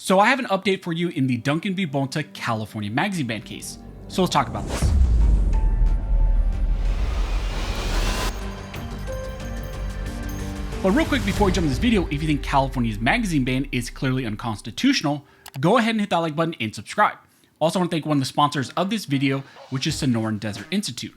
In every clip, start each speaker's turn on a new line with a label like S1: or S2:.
S1: So I have an update for you in the Duncan v. Bonta California magazine ban case. So let's talk about this. But real quick before we jump into this video, if you think California's magazine ban is clearly unconstitutional, go ahead and hit that like button and subscribe. Also, I want to thank one of the sponsors of this video, which is Sonoran Desert Institute.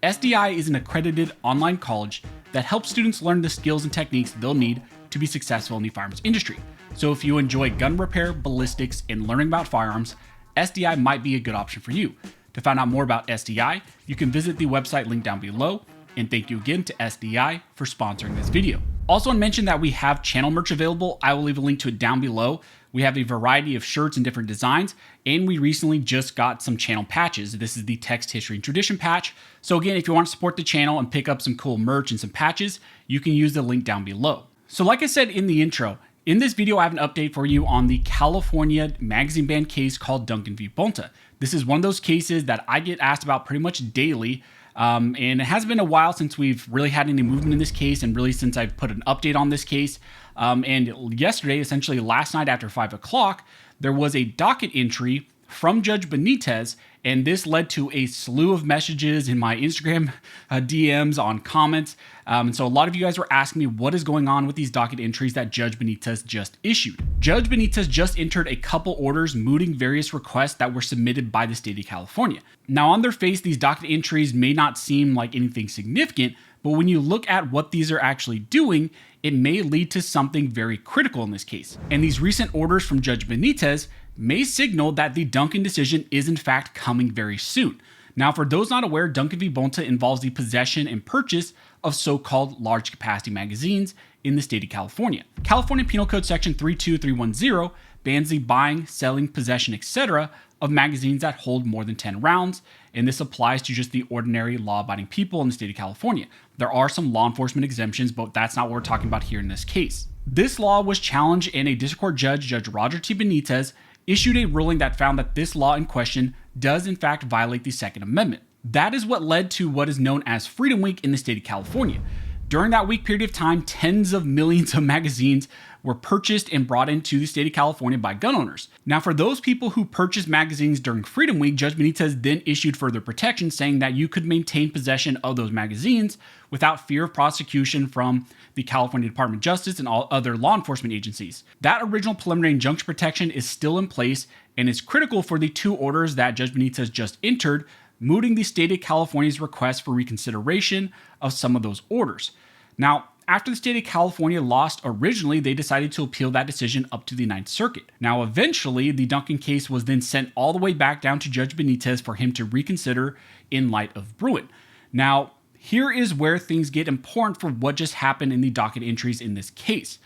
S1: SDI is an accredited online college that helps students learn the skills and techniques they'll need to be successful in the firearms industry. So if you enjoy gun repair, ballistics, and learning about firearms, SDI might be a good option for you. To find out more about SDI, you can visit the website linked down below, and thank you again to SDI for sponsoring this video. Also, I want to mention that we have channel merch available. I will leave a link to it down below. We have a variety of shirts and different designs, and we recently just got some channel patches. This is the Text, History, and Tradition patch. So again, if you want to support the channel and pick up some cool merch and some patches, you can use the link down below. So like I said in the intro, in this video, I have an update for you on the California magazine ban case called Duncan v. Bonta. This is one of those cases that I get asked about pretty much daily. And it has been a while since we've really had any movement in this case, and really since I've put an update on this case. And yesterday, essentially last night after 5 o'clock, there was a docket entry from Judge Benitez, and this led to a slew of messages in my Instagram DMs on comments. And so a lot of you guys were asking me what is going on with these docket entries that Judge Benitez just issued. Judge Benitez just entered a couple orders mooting various requests that were submitted by the state of California. Now on their face, these docket entries may not seem like anything significant, but when you look at what these are actually doing, it may lead to something very critical in this case. And these recent orders from Judge Benitez may signal that the Duncan decision is in fact coming very soon. Now, for those not aware, Duncan v. Bonta involves the possession and purchase of so-called large capacity magazines in the state of California. California Penal Code Section 32310 bans the buying, selling, possession, etc. of magazines that hold more than 10 rounds, and this applies to just the ordinary law-abiding people in the state of California. There are some law enforcement exemptions, but that's not what we're talking about here in this case. This law was challenged, and a district court judge, Judge Roger T. Benitez, issued a ruling that found that this law in question does in fact violate the Second Amendment. That is what led to what is known as Freedom Week in the state of California. During that week period of time, tens of millions of magazines were purchased and brought into the state of California by gun owners. Now, for those people who purchased magazines during Freedom Week, Judge Benitez then issued further protection saying that you could maintain possession of those magazines without fear of prosecution from the California Department of Justice and all other law enforcement agencies. That original preliminary injunction protection is still in place and is critical for the two orders that Judge Benitez just entered, mooting the state of California's request for reconsideration of some of those orders. Now, after the state of California lost originally, they decided to appeal that decision up to the Ninth Circuit. Now, eventually, the Duncan case was then sent all the way back down to Judge Benitez for him to reconsider in light of Bruin. Now, here is where things get important for what just happened in the docket entries in this case.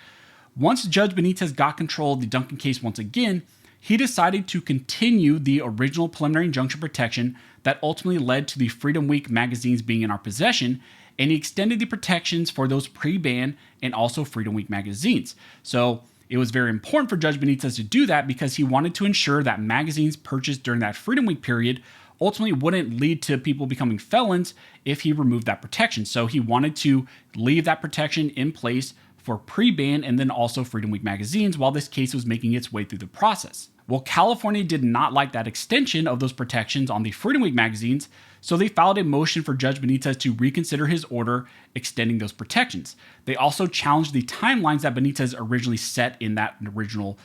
S1: Once Judge Benitez got control of the Duncan case once again, he decided to continue the original preliminary injunction protection that ultimately led to the Freedom Week magazines being in our possession, and he extended the protections for those pre-ban and also Freedom Week magazines. So it was very important for Judge Benitez to do that because he wanted to ensure that magazines purchased during that Freedom Week period ultimately wouldn't lead to people becoming felons if he removed that protection. So he wanted to leave that protection in place for pre-ban and then also Freedom Week magazines while this case was making its way through the process. Well, California did not like that extension of those protections on the Freedom Week magazines, so they filed a motion for Judge Benitez to reconsider his order extending those protections. They also challenged the timelines that Benitez originally set in that original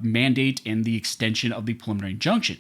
S1: mandate and the extension of the preliminary injunction.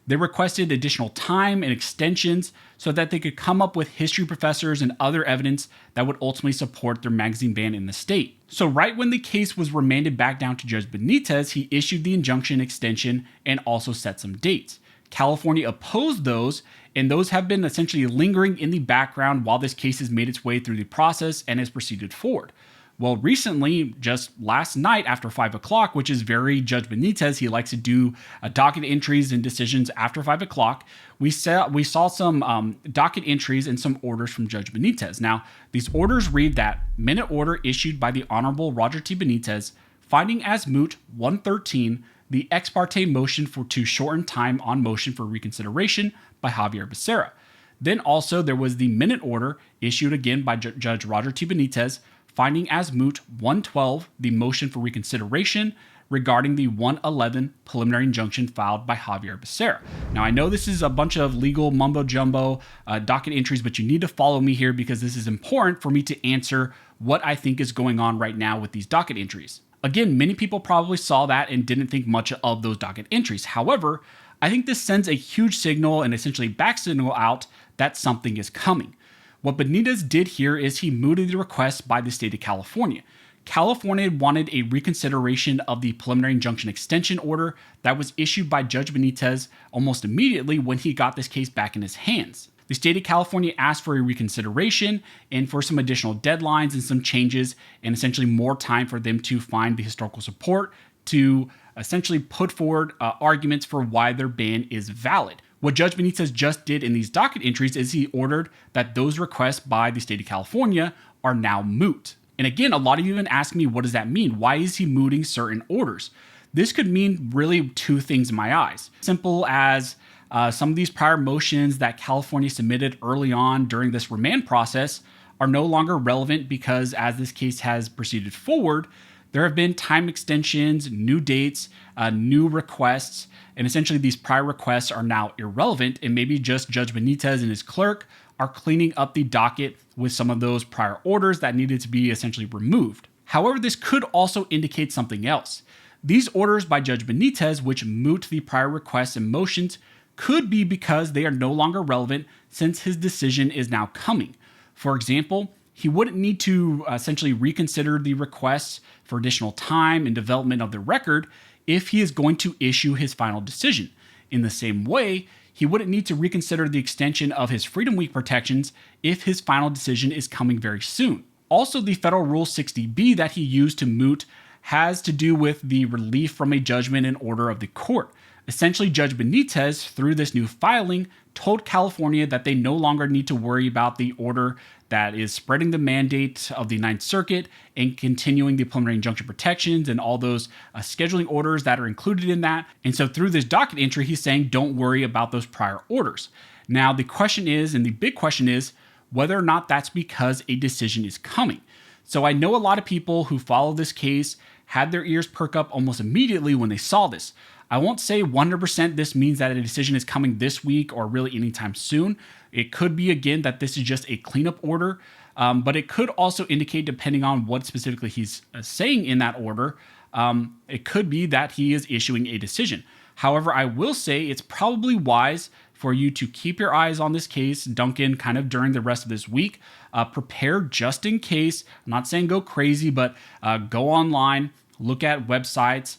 S1: They requested additional time and extensions so that they could come up with history professors and other evidence that would ultimately support their magazine ban in the state. So right when the case was remanded back down to Judge Benitez, he issued the injunction extension and also set some dates. California opposed those, and those have been essentially lingering in the background while this case has made its way through the process and has proceeded forward. Well, recently, just last night after 5 o'clock, which is very Judge Benitez, he likes to do docket entries and decisions after 5 o'clock, we saw some docket entries and some orders from Judge Benitez. Now, these orders read that minute order issued by the Honorable Roger T. Benitez, finding as moot 113, the ex parte motion to shorten time on motion for reconsideration by Javier Becerra. Then also there was the minute order issued again by Judge Roger T. Benitez, finding as moot 112, the motion for reconsideration regarding the 111 preliminary injunction filed by Javier Becerra. Now, I know this is a bunch of legal mumbo jumbo docket entries, but you need to follow me here because this is important for me to answer what I think is going on right now with these docket entries. Again, many people probably saw that and didn't think much of those docket entries. However, I think this sends a huge signal and essentially back signal out that something is coming. What Benitez did here is he mooted the request by the state of California. California wanted a reconsideration of the preliminary injunction extension order that was issued by Judge Benitez almost immediately when he got this case back in his hands. The state of California asked for a reconsideration and for some additional deadlines and some changes and essentially more time for them to find the historical support to essentially put forward arguments for why their ban is valid. What Judge Benitez just did in these docket entries is he ordered that those requests by the state of California are now moot. And again, a lot of you have been asking me, what does that mean? Why is he mooting certain orders? This could mean really two things in my eyes. Simple as some of these prior motions that California submitted early on during this remand process are no longer relevant because as this case has proceeded forward, there have been time extensions, new dates, new requests, and essentially these prior requests are now irrelevant, and maybe just Judge Benitez and his clerk are cleaning up the docket with some of those prior orders that needed to be essentially removed. However, this could also indicate something else. These orders by Judge Benitez, which moot the prior requests and motions, could be because they are no longer relevant since his decision is now coming. For example, he wouldn't need to essentially reconsider the requests for additional time and development of the record if he is going to issue his final decision. In the same way, he wouldn't need to reconsider the extension of his Freedom Week protections if his final decision is coming very soon. Also, the Federal Rule 60B that he used to moot has to do with the relief from a judgment and order of the court. Essentially, Judge Benitez, through this new filing, told California that they no longer need to worry about the order that is spreading the mandate of the Ninth Circuit and continuing the preliminary injunction protections and all those scheduling orders that are included in that. And so through this docket entry, he's saying, don't worry about those prior orders. Now, the question is, and the big question is, whether or not that's because a decision is coming. So I know a lot of people who follow this case had their ears perk up almost immediately when they saw this. I won't say 100% this means that a decision is coming this week or really anytime soon. It could be, again, that this is just a cleanup order, but it could also indicate, depending on what specifically he's saying in that order, it could be that he is issuing a decision. However, I will say it's probably wise for you to keep your eyes on this case, Duncan, kind of during the rest of this week. Prepare just in case. I'm not saying go crazy, but go online, look at websites,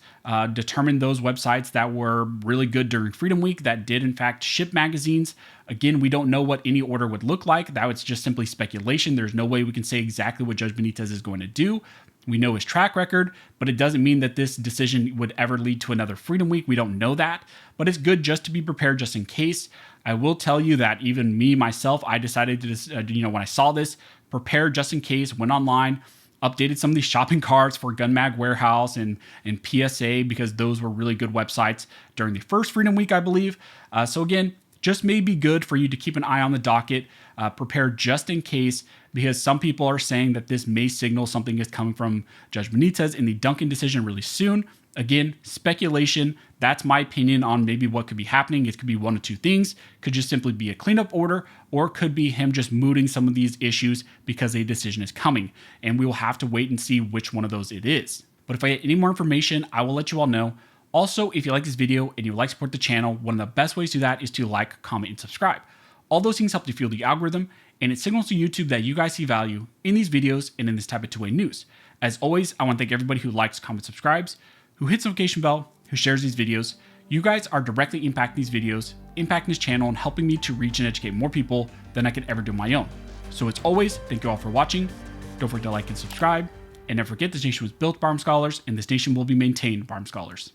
S1: determine those websites that were really good during Freedom Week that did in fact ship magazines. Again, we don't know what any order would look like. That was just simply speculation. There's no way we can say exactly what Judge Benitez is going to do. We know his track record, but it doesn't mean that this decision would ever lead to another Freedom Week. We don't know that, but it's good just to be prepared just in case. I will tell you that even me, myself, I decided to, when I saw this, prepare just in case, went online, updated some of these shopping carts for Gun Mag Warehouse and PSA because those were really good websites during the first Freedom Week, I believe. So again, just may be good for you to keep an eye on the docket, prepare just in case, because some people are saying that this may signal something is coming from Judge Benitez in the Duncan decision really soon. Again, speculation. That's my opinion on maybe what could be happening. It could be one of two things. Could just simply be a cleanup order, or it could be him just mooting some of these issues because a decision is coming. And we will have to wait and see which one of those it is. But if I get any more information, I will let you all know. Also, if you like this video and you would like to support the channel, one of the best ways to do that is to like, comment, and subscribe. All those things help to fuel the algorithm, and it signals to YouTube that you guys see value in these videos and in this type of two-way news. As always, I want to thank everybody who likes, comments, subscribes, who hits the notification bell, who shares these videos. You guys are directly impacting these videos, impacting this channel, and helping me to reach and educate more people than I could ever do on my own. So as always, thank you all for watching. Don't forget to like and subscribe. And never forget, this nation was built by armed scholars, and this nation will be maintained by armed scholars.